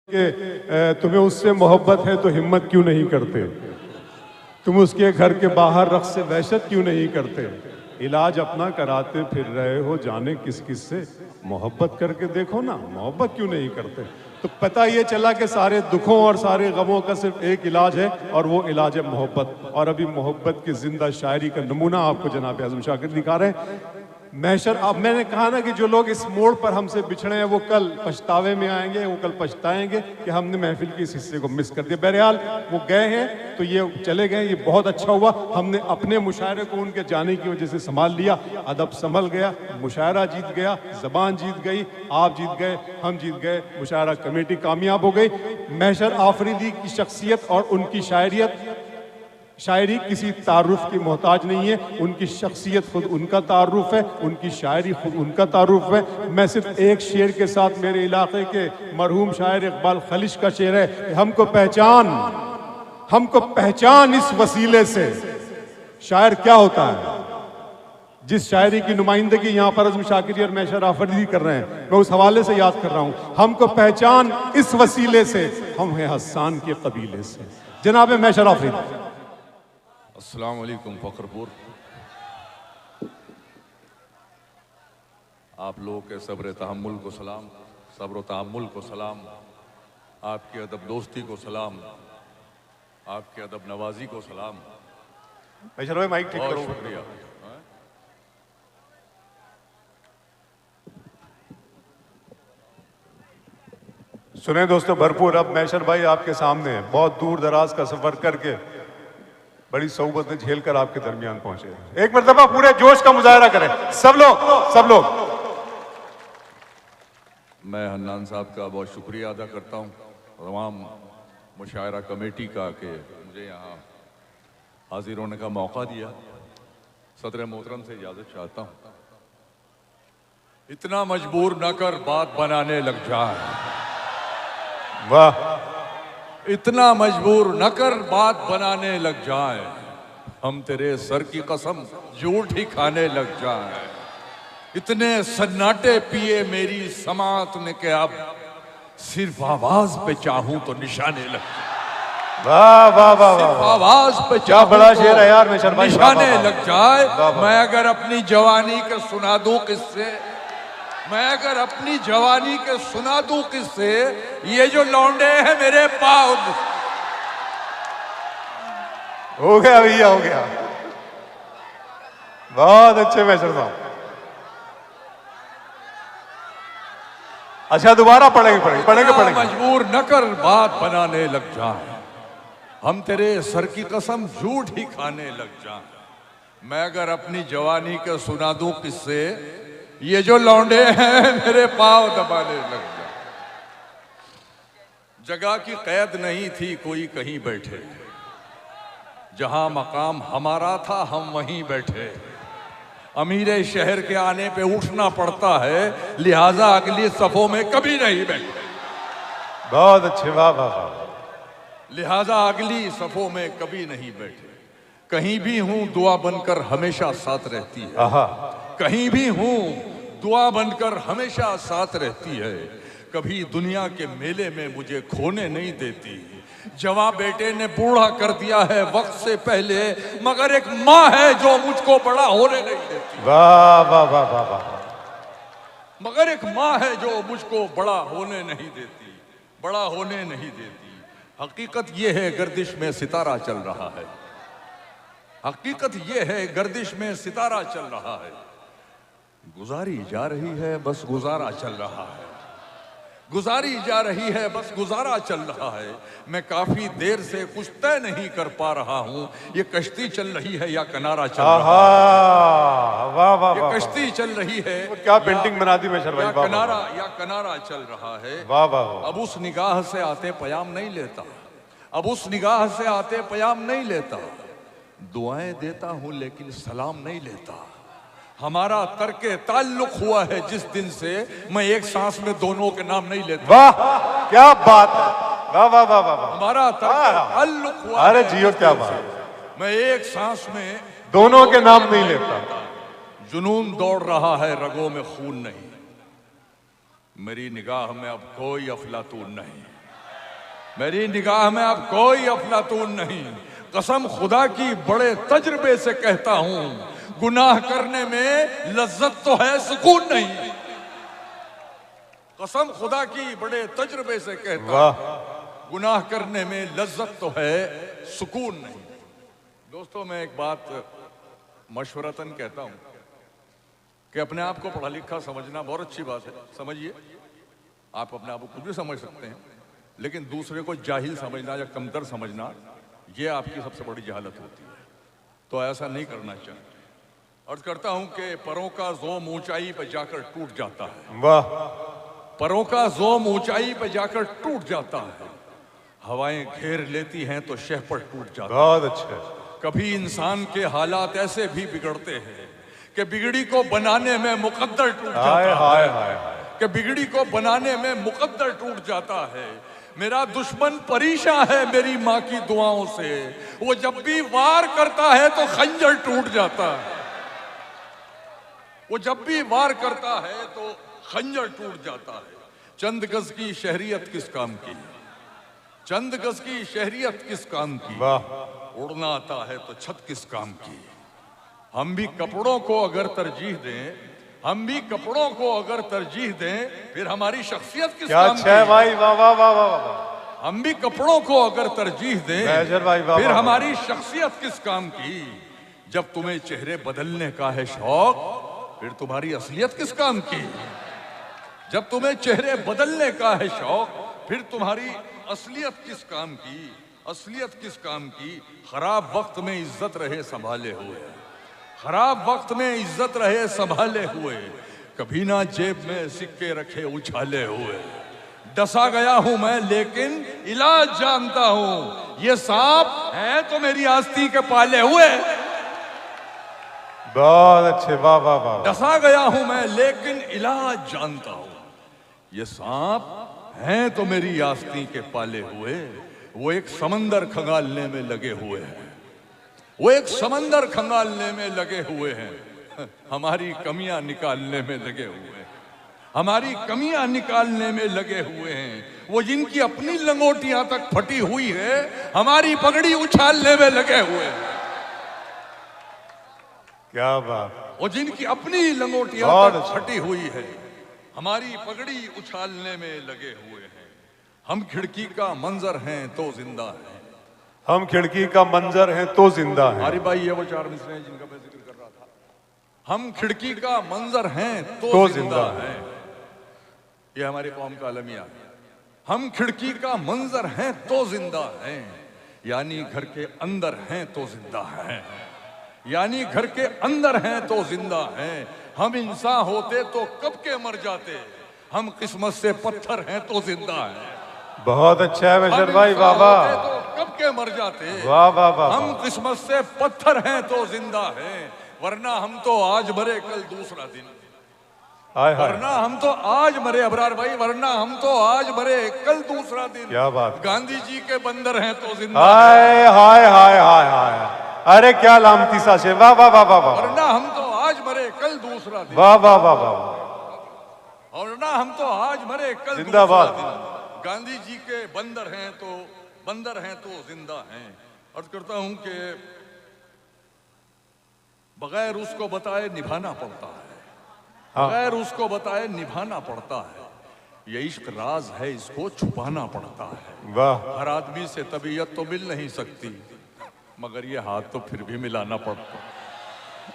कि तुम्हें उससे मोहब्बत है तो हिम्मत क्यों नहीं करते, तुम उसके घर के बाहर रक्स से वहशत क्यों नहीं करते, इलाज अपना कराते फिर रहे हो जाने किस किस से, मोहब्बत करके देखो ना, मोहब्बत क्यों नहीं करते। तो पता ये चला कि सारे दुखों और सारे गमों का सिर्फ एक इलाज है और वो इलाज है मोहब्बत। और अभी मोहब्बत की जिंदा शायरी का नमूना आपको जनाब आज़म शाकिर दिखा रहे हैं। महशर, अब मैंने कहा ना कि जो लोग इस मोड़ पर हमसे बिछड़े हैं वो कल पछतावे में आएंगे, वो कल पछताएंगे कि हमने महफिल के इस हिस्से को मिस कर दिया। बहरहाल वो गए हैं तो ये चले गए, ये बहुत अच्छा हुआ। हमने अपने मुशायरे को उनके जाने की वजह से संभाल लिया, अदब संभल गया, मुशायरा जीत गया, जबान जीत गई, आप जीत गए, हम जीत गए, मुशायरा कमेटी कामयाब हो गई। महशर आफरीदी की शख्सियत और उनकी शायरी किसी तारुफ की मोहताज नहीं है, उनकी शख्सियत खुद उनका तारुफ है, उनकी शायरी खुद उनका तारुफ है। मैं सिर्फ एक शेर के साथ, मेरे इलाके के मरहूम शायर इकबाल खलिश का शेर है कि हमको पहचान इस वसीले से। शायर क्या होता है? जिस शायरी की नुमाइंदगी यहाँ पर आज़म शाकिरी और महशर आफरीदी कर रहे हैं, मैं उस हवाले से याद कर रहा हूँ। हमको पहचान इस वसीले से, हम हैं हसान के कबीले से। जनाब महशर आफरीदी। अस्सलाम वालेकुम फखरपुर, आप लोगों के सब्र तहम्मुल को सलाम, सब्र तहम्मुल को सलाम, आपकी अदब दोस्ती को सलाम, आपके अदब नवाजी को सलाम। भाई माइक ठीक करो। शुक्रिया। सुने दोस्तों भरपूर, अब महशर भाई आपके सामने है, बहुत दूर दराज का सफर करके बड़ी सोबतें झेलकर आपके दरमियान पहुंचे। एक मरतबा पूरे जोश का मुजाहरा करें सब लोग। मैं हन्नान साहब का बहुत शुक्रिया अदा करता हूँ, तमाम मुशायरा कमेटी का, कि मुझे यहाँ हाजिर होने का मौका दिया। सदर मोहतरम से इजाज़त चाहता हूँ। इतना मजबूर न कर बात बनाने लग जाए, वाह। इतना मजबूर न कर बात बनाने लग जाए, हम तेरे सर की कसम झूठ ही खाने लग जाए। इतने सन्नाटे पिए मेरी समात ने के अब सिर्फ आवाज पे चाहूं तो निशाने लग जाए। वाह वाह वाह सिर्फ आवाज पे क्या बड़ा शेर है यार महशर भाई, निशाने लग जाए। मैं अगर अपनी जवानी के सुना दूं किससे, मैं अगर अपनी जवानी के सुना दूं किससे, ये जो लौंडे हैं मेरे पाँव। हो गया भैया, हो गया, बहुत अच्छे महशर साहब। अच्छा दोबारा पढ़ेंगे। मजबूर न कर बात बनाने लग जाए, हम तेरे सर की कसम झूठ ही खाने लग जाए। मैं अगर अपनी जवानी के सुना दूं किससे, ये जो लौंडे हैं मेरे पाँव दबाने लग जाए। जगह की कैद नहीं थी कोई कहीं बैठे, जहां मकाम हमारा था हम वहीं बैठे। अमीरे शहर के आने पे उठना पड़ता है, लिहाजा अगली सफों में कभी नहीं बैठे। बहुत अच्छे, वाह वाह। लिहाजा अगली सफों में कभी नहीं बैठे। कहीं भी हूं दुआ बनकर हमेशा साथ रहती है, कहीं भी हूं दुआ बनकर हमेशा साथ रहती है। कभी दुनिया के मेले में मुझे खोने नहीं देती। जवां बेटे ने बूढ़ा कर दिया है वक्त से पहले, मगर एक माँ है जो मुझको बड़ा होने नहीं देती। वाह वाह वाह वाह वाह। मगर एक माँ है जो मुझको बड़ा होने नहीं देती, बड़ा होने नहीं देती। हकीकत ये है गर्दिश में सितारा चल रहा है, हकीकत ये है गर्दिश में सितारा चल रहा है। गुजारी जा रही है बस गुजारा चल रहा है, गुजारी जा रही है बस गुजारा चल रहा है। मैं काफी देर से कुछ तय नहीं कर पा रहा हूँ, ये कश्ती चल रही है या किनारा चल रहा है। वाह वाह, ये कश्ती चल रही है, क्या पेंटिंग बना दी महशर भाई, या किनारा चल रहा है। वाह वाह। अब उस निगाह से आते पयाम नहीं लेता, अब उस निगाह से आते पयाम नहीं लेता। दुआएं देता हूँ लेकिन सलाम नहीं लेता। हमारा तर्के ताल्लुक हुआ है जिस दिन से, मैं एक सांस में दोनों के नाम नहीं लेता। वाह क्या बात है, वाह वाह वाह वाह। हमारा ताल्लुक हुआ, अरे जियो क्या बात, मैं एक सांस में दोनों के नाम नहीं लेता। जुनून दौड़ रहा है रगों में खून नहीं, मेरी निगाह में अब कोई अफलातून नहीं। मेरी निगाह में अब कोई अफलातून नहीं। कसम खुदा की बड़े तजर्बे से कहता हूं, गुनाह करने में लज्जत तो है, सुकून नहीं। कसम खुदा की बड़े तजर्बे से कहता हूं, गुनाह करने में लज्जत तो है, सुकून नहीं। दोस्तों, मैं एक बात मशवरतन कहता हूं कि अपने आप को पढ़ा लिखा समझना बहुत अच्छी बात है, समझिए। आप अपने आप को खुद भी समझ सकते हैं, लेकिन दूसरे को जाहिल समझना या कमतर समझना, यह आपकी सबसे बड़ी जहालत होती है। तो ऐसा नहीं करना चाहिए। अर्ज करता हूं कि परों का ज़ोम ऊंचाई पर जाकर टूट जाता है। वाह। परों का ज़ोम ऊंचाई पर जाकर टूट जाता है। हवाएं घेर लेती हैं तो शहपट टूट जाता है। बहुत अच्छा। कभी इंसान के हालात ऐसे भी बिगड़ते हैं कि बिगड़ी को बनाने में मुकद्दर टूट जाता है। कि बिगड़ी को बनाने में मुकद्दर टूट जाता है। मेरा दुश्मन परेशान है मेरी माँ की दुआओं से, वो जब भी वार करता है तो खंजर टूट जाता है। वो जब भी वार करता है तो खंजर टूट जाता है। चंद गज की शहरियत किस काम की, चंद गज की शहरियत किस काम की, उड़ना आता है तो छत किस काम की। हम भी कपड़ों को अगर तरजीह दें, हम भी कपड़ों को अगर तरजीह दें, फिर हमारी शख्सियत किस काम की। भाई, वाह वाह वाह वाह। हम भी कपड़ों को अगर तरजीह दें, फिर हमारी शख्सियत किस काम की। जब तुम्हें चेहरे बदलने का है शौक, फिर तुम्हारी असलियत किस काम की। जब तुम्हें चेहरे बदलने का है शौक, फिर तुम्हारी असलियत किस काम की। असलियत किस काम की। खराब वक्त में इज्जत रहे संभाले हुए, खराब वक्त में इज्जत रहे संभाले हुए, कभी ना जेब में सिक्के रखे उछाले हुए। डसा गया हूं मैं लेकिन इलाज जानता हूं, ये सांप है तो मेरी आस्ती के पाले हुए। बहुत अच्छे, वाह वाह वाह। डसा गया हूं मैं लेकिन इलाज जानता हूं, ये सांप हैं तो मेरी आस्ती के पाले हुए। वो एक समंदर खंगालने में लगे हुए हैं, वो एक समंदर खंगालने में लगे हुए हैं। हमारी कमियां निकालने में लगे हुए हैं, हमारी कमियां निकालने में लगे हुए हैं। वो जिनकी अपनी लंगोटियां तक फटी हुई है, हमारी पगड़ी उछालने में लगे हुए हैं। क्या बात। वो जिनकी अपनी लंगोटियां तक फटी हुई है, हमारी पगड़ी उछालने में लगे हुए हैं। हम खिड़की का मंजर हैं तो जिंदा है, हम खिड़की का मंजर हैं तो जिंदा है। अरे भाई, ये वो चार मिसरे हैं जिनका मैं जिक्र कर रहा था। हम खिड़की का मंजर हैं तो जिंदा है, ये हमारी कौम का अलमिया है। हम खिड़की का मंजर हैं तो जिंदा हैं, यानी घर के अंदर हैं तो जिंदा हैं, यानी घर के अंदर हैं तो जिंदा हैं। हम इंसान होते तो कब के मर जाते, हम किस्मत से पत्थर हैं तो जिंदा हैं। बहुत अच्छा है बशर भाई, वाह वाह। तो कब के मर जाते, वाह वाह वाह। हम किस्मत से पत्थर हैं तो जिंदा हैं, वरना हम तो आज मरे कल दूसरा दिन। वरना हम तो आज मरे अबरार भाई, वरना हम तो आज मरे कल दूसरा दिन। क्या बात। गांधी जी के बंदर हैं तो जिंदा। हाय हाय हाय हाय हाय, अरे क्या लामती साशे, वाह वाह वाह वाह। वरना हम तो आज मरे कल दूसरा दिन। वाह वाह वाह वाह। वरना हम तो आज मरे कल जिंदाबाद। दूसरा दिन। गांधी जी के बंदर हैं तो जिंदा हैं। अर्ज करता हूं कि बगैर उसको बताए निभाना पड़ता है, बगैर उसको बताए निभाना पड़ता है। ये इश्क राज है, इसको छुपाना पड़ता है। वाह। हर आदमी से तबीयत तो मिल नहीं सकती, मगर ये हाथ तो फिर भी मिलाना पड़ता,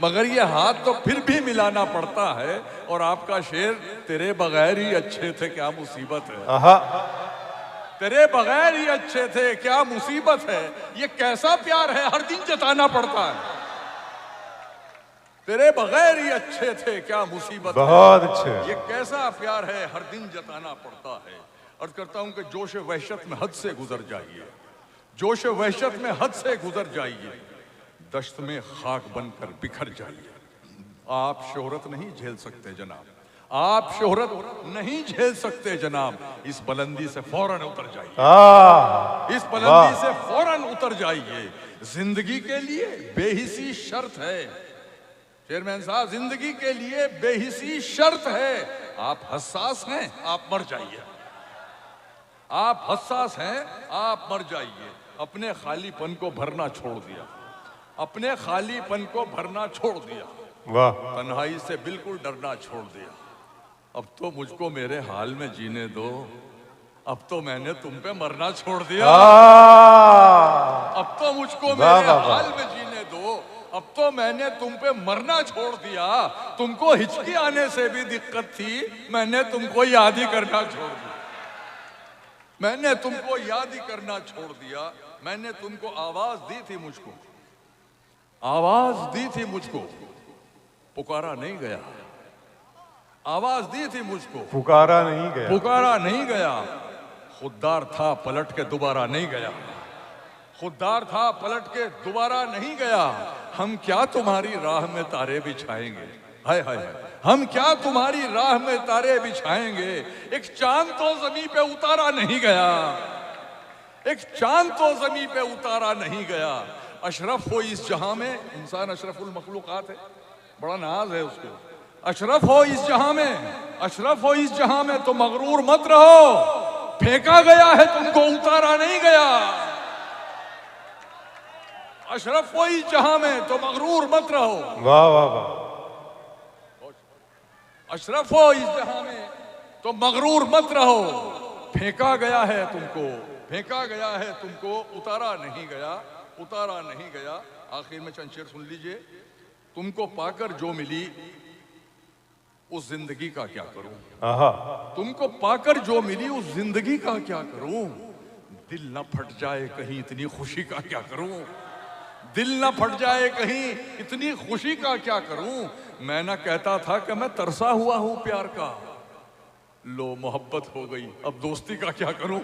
मगर ये हाथ तो फिर भी मिलाना पड़ता है। और आपका शेर, तेरे बगैर ही अच्छे थे क्या मुसीबत है, तेरे बगैर ही अच्छे थे क्या मुसीबत है। ये कैसा प्यार है हर दिन जताना पड़ता है, तेरे बगैर ही अच्छे थे क्या मुसीबत है। बहुत अच्छे। ये कैसा प्यार है हर दिन जताना पड़ता है। अर्ज करता हूं कि जोश वहशत में हद से गुजर जाइए, जोश वहशत में हद से गुजर जाइए, दश्त में खाक बनकर बिखर जाइए। आप शोहरत नहीं झेल सकते जनाब, आप शोहरत नहीं झेल सकते जनाब, इस बुलंदी से फौरन उतर जाइए, इस बुलंदी से फौरन उतर जाइए। जिंदगी के लिए बेहिसी शर्त है चेयरमैन साहब, जिंदगी के लिए बेहिसी शर्त है। आप हसास हैं, आप मर जाइए, आप हसास हैं, आप मर जाइए। अपने खालीपन को भरना छोड़ दिया, अपने खालीपन को भरना छोड़ दिया, वाह, तन्हाई से बिल्कुल डरना छोड़ दिया। अब तो मुझको मेरे हाल में जीने दो, अब तो मैंने तुम पे मरना छोड़ दिया। अब तो मुझको मेरे हाल में जीने दो, अब तो मैंने तुम पे मरना छोड़ दिया। तुमको हिचकी आने से भी दिक्कत थी, मैंने तुमको याद ही करना छोड़ दिया। मैंने तुमको याद ही करना छोड़ दिया। मैंने तुमको आवाज दी थी, मुझको आवाज दी थी, मुझको पुकारा नहीं गया। आवाज दी थी मुझको, पुकारा नहीं गया, पुकारा नहीं गया। खुददार था, पलट के दोबारा नहीं गया। खुददार था, पलट के दोबारा नहीं गया। हम क्या तुम्हारी राह में तारे बिछाएंगे, हाय हाय हाय, हम क्या तुम्हारी राह में तारे बिछाएंगे। एक चांद तो जमीन पे उतारा नहीं गया, एक चांद तो जमीन पे उतारा नहीं गया। अशरफ हो इस जहां में, इंसान अशरफुल मखलूकात है, बड़ा नाज है उसको। अशरफ हो इस जहां में, अशरफ हो इस जहां में, तो मगरूर मत रहो। फेंका गया है तुमको, उतारा नहीं गया। अशरफ हो इस जहां में, तो मगरूर मत रहो। वाह वाह वाह। अशरफ हो इस जहां में, तो मगरूर मत रहो। फेंका गया है तुमको, फेंका गया है तुमको, उतारा नहीं गया, उतारा नहीं गया। आखिर में चंद शेर सुन लीजिए। तुमको पाकर जो मिली उस जिंदगी का क्या करूं, आहा, तुमको पाकर जो मिली उस जिंदगी का क्या करूं। दिल न फट जाए कहीं इतनी खुशी का क्या करूं, दिल न फट जाए कहीं इतनी खुशी का क्या करूं। मैं ना कहता था कि मैं तरसा हुआ हूं प्यार का, लो मोहब्बत हो गई, अब दोस्ती का क्या करूं।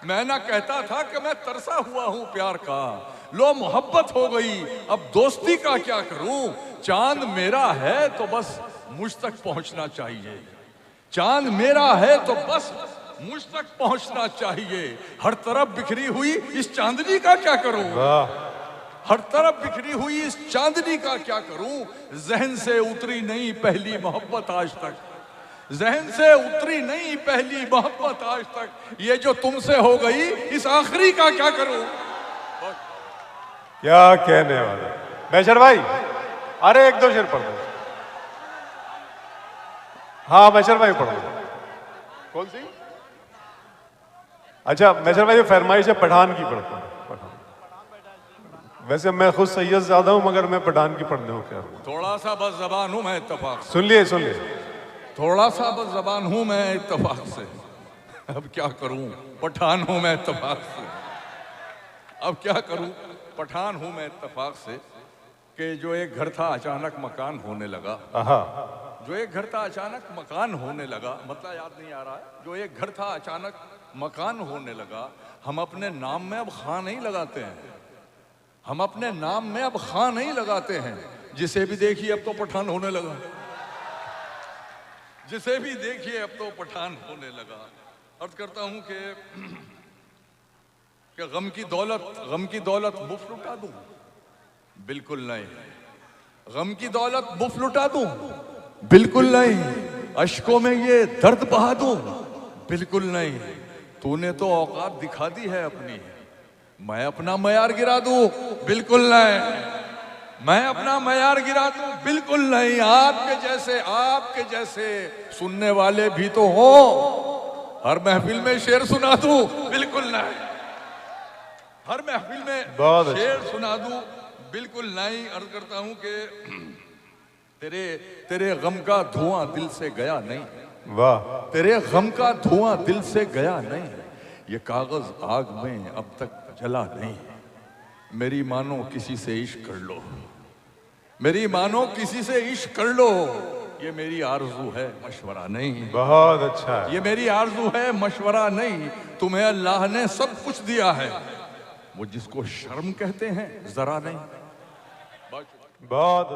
मैं ना कहता था कि मैं तरसा हुआ हूं प्यार का, लो मोहब्बत हो गई, अब दोस्ती का क्या करूं। चांद मेरा है तो बस मुझ तक पहुंचना चाहिए, चांद मेरा है तो बस मुझ तक पहुंचना चाहिए। हर तरफ बिखरी हुई इस चांदनी का क्या करूं, हर तरफ बिखरी हुई इस चांदनी का क्या करूं। जहन से उतरी नहीं पहली मोहब्बत आज तक, जहन से उतरी नहीं पहली मोहब्बत आज तक। ये जो तुमसे हो गई इस आखिरी का क्या करूं। क्या कहने वाला बैशर भाई, अरे एक दो शेर पढ़ दो। हाँ बैशर भाई पढ़ दो। कौन सी? अच्छा बैशर भाई, फरमाइश है पठान की पढ़ता हूँ। वैसे मैं खुद सैयद ज्यादा हूं, मगर मैं पठान की पढ़ने हूँ क्या। थोड़ा सा बस जबान हूं मैं इत्तेफाक से, सुन लिए सुन लिए, थोड़ा सा बस जबान हूं मैं इत्तेफाक से। अब क्या करूं, पठान हूं मैं इत्तेफाक से। अब क्या करूं, पठान हूं मैं इत्तेफाक से। कि जो एक घर था अचानक मकान होने लगा, जो एक घर था अचानक मकान होने लगा, मतलब याद नहीं आ रहा है। जो एक घर था अचानक मकान होने लगा। हम अपने नाम में अब खां नहीं लगाते हैं, हम अपने नाम में अब खां नहीं लगाते हैं। जिसे भी देखिए अब तो पठान होने लगा, जिसे भी देखिए अब तो पठान होने लगा। अर्ज करता हूं कि गम की दौलत मुफ्त लुटा दूं, बिल्कुल नहीं। गम की दौलत मुफ्त लुटा दूं, बिल्कुल नहीं। अश्कों में ये दर्द बहा दूं, बिल्कुल नहीं। तूने तो औकात दिखा दी है अपनी, मैं अपना मयार गिरा दूं, बिल्कुल नहीं। मैं अपना मयार गिरा दूं, बिल्कुल नहीं। आपके जैसे सुनने वाले भी तो हो, हर महफिल में शेर सुना दूं, बिल्कुल नहीं। हर महफिल में शेर सुना दूं, बिल्कुल नहीं। अर्ज करता हूं कि तेरे गम का धुआं दिल से गया नहीं, वाह। तेरे गम का धुआं दिल से गया नहीं। ये कागज आग में अब तक जला नहीं। मेरी मानो किसी से इश्क कर लो, मेरी मानो किसी से इश्क कर लो। ये मेरी आरज़ू है, मशवरा नहीं। बहुत अच्छा है। ये मेरी आरज़ू है, मशवरा नहीं। तुम्हें अल्लाह ने सब कुछ दिया है, वो जिसको शर्म कहते हैं जरा नहीं। बहुत